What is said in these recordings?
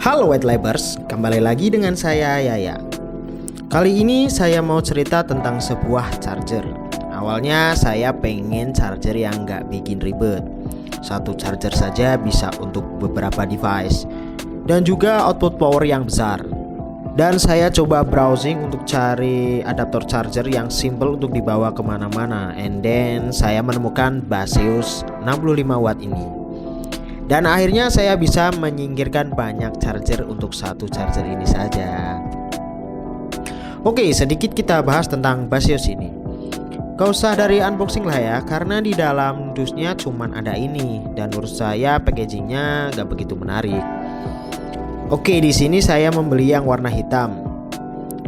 Halo White Labers, kembali lagi dengan saya Yaya. Kali ini saya mau cerita tentang sebuah charger. Awalnya saya pengen charger yang nggak bikin ribet. Satu charger saja bisa untuk beberapa device dan juga output power yang besar. Dan saya coba browsing untuk cari adaptor charger yang simple untuk dibawa kemana-mana. And then saya menemukan Baseus 65 watt ini. Dan akhirnya saya bisa menyingkirkan banyak charger untuk satu charger ini saja. Oke, sedikit kita bahas tentang Baseus ini. Gak usah dari unboxing lah ya, karena di dalam dusnya cuman ada ini. Dan menurut saya packagingnya gak begitu menarik. Oke, di sini saya membeli yang warna hitam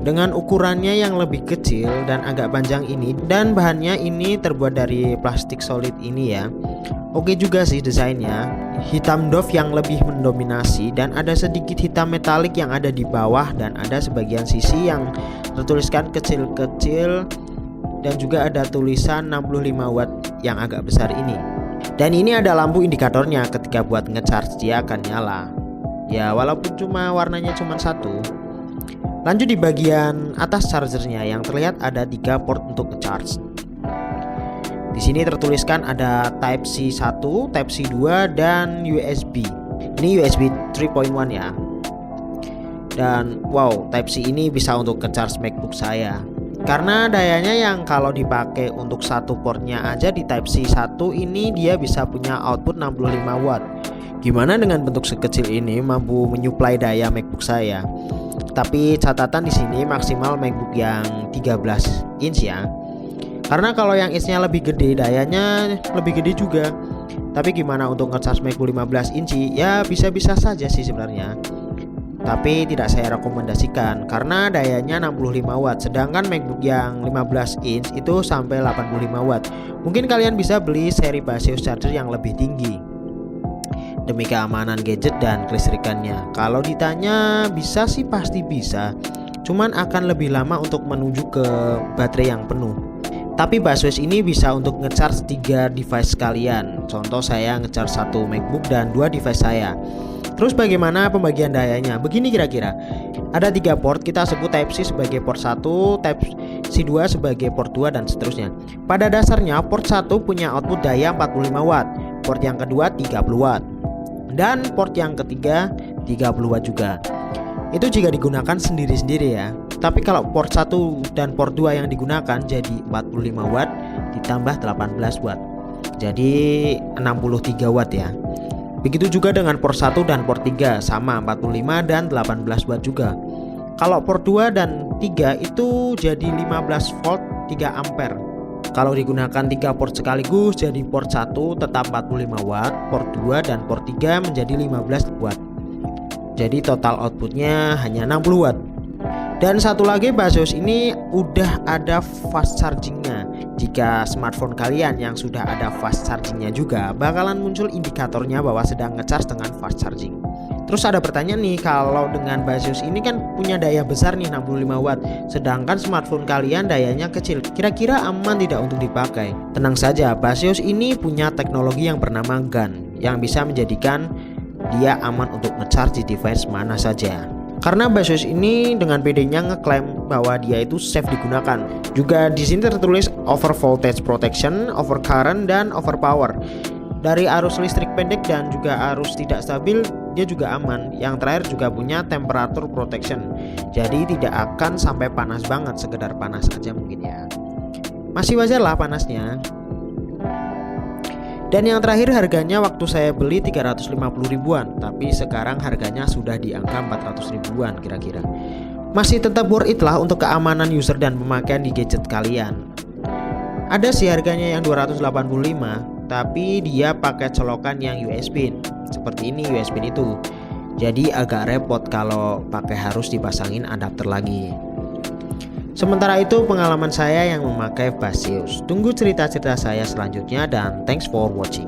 dengan ukurannya yang lebih kecil dan agak panjang ini, dan bahannya ini terbuat dari plastik solid ini ya. Oke juga sih desainnya, hitam doff yang lebih mendominasi dan ada sedikit hitam metalik yang ada di bawah, dan ada sebagian sisi yang tertuliskan kecil-kecil dan juga ada tulisan 65 watt yang agak besar ini. Dan ini ada lampu indikatornya, ketika buat ngecharge dia akan nyala. Ya walaupun cuma warnanya cuma satu. Lanjut di bagian atas chargernya yang terlihat ada 3 port untuk ngecharge. Di sini tertuliskan ada Type C 1, Type C 2 dan USB. Ini USB 3.1 ya. Dan wow, Type C ini bisa untuk ngecharge MacBook saya. Karena dayanya yang kalau dipakai untuk satu portnya aja di Type C 1 ini dia bisa punya output 65 watt. Gimana dengan bentuk sekecil ini mampu menyuplai daya MacBook saya? Tapi catatan di sini maksimal MacBook yang 13 inch ya. Karena kalau yang inch-nya lebih gede, dayanya lebih gede juga. Tapi gimana untuk ngecharge MacBook 15 inci? Ya bisa-bisa saja sih sebenarnya. Tapi tidak saya rekomendasikan karena dayanya 65 watt. Sedangkan MacBook yang 15 inch itu sampai 85 watt. Mungkin kalian bisa beli seri Baseus charger yang lebih tinggi demi keamanan gadget dan kelistrikannya. Kalau ditanya bisa sih pasti bisa, cuman akan lebih lama untuk menuju ke baterai yang penuh. Tapi Baseus ini bisa untuk ngecharge 3 device sekalian. Contoh saya ngecharge 1 MacBook dan 2 device saya. Terus bagaimana pembagian dayanya? Begini kira-kira. Ada 3 port, kita sebut Type C sebagai port 1, Type C 2 sebagai port 2 dan seterusnya. Pada dasarnya port 1 punya output daya 45 watt, port yang kedua 30 watt. Dan port yang ketiga 30 watt juga. Itu jika digunakan sendiri-sendiri ya. Tapi kalau port 1 dan port 2 yang digunakan jadi 45 watt ditambah 18 watt. Jadi 63 watt ya. Begitu juga dengan port 1 dan port 3 sama 45 dan 18 watt juga. Kalau port 2 dan 3 itu jadi 15 volt 3 ampere. Kalau digunakan 3 port sekaligus jadi port 1 tetap 45 watt, port 2 dan port 3 menjadi 15 watt. Jadi total outputnya hanya 60 watt. Dan satu lagi Baseus ini udah ada fast chargingnya. Jika smartphone kalian yang sudah ada fast chargingnya juga bakalan muncul indikatornya bahwa sedang ngecharge dengan fast charging. Terus ada pertanyaan nih, kalau dengan Baseus ini kan punya daya besar nih 65 watt, sedangkan smartphone kalian dayanya kecil, kira-kira aman tidak untuk dipakai? Tenang saja, Baseus ini punya teknologi yang bernama GaN yang bisa menjadikan dia aman untuk ngecharge di device mana saja. Karena Baseus ini dengan PD-nya ngeklaim bahwa dia itu safe digunakan. Juga di sini tertulis over voltage protection, over current dan over power. Dari arus listrik pendek dan juga arus tidak stabil dia juga aman. Yang terakhir juga punya temperature protection. Jadi tidak akan sampai panas banget, sekedar panas aja mungkin ya. Masih wajar lah panasnya. Dan yang terakhir harganya waktu saya beli 350 ribuan, tapi sekarang harganya sudah di angka 400 ribuan kira-kira. Masih tetap worth it lah untuk keamanan user dan pemakaian di gadget kalian. Ada sih harganya yang 285, tapi dia pakai colokan yang USB. Seperti ini USB itu. Jadi agak repot kalau pakai harus dipasangin adapter lagi. Sementara itu pengalaman saya yang memakai Baseus. Tunggu cerita-cerita saya selanjutnya dan thanks for watching.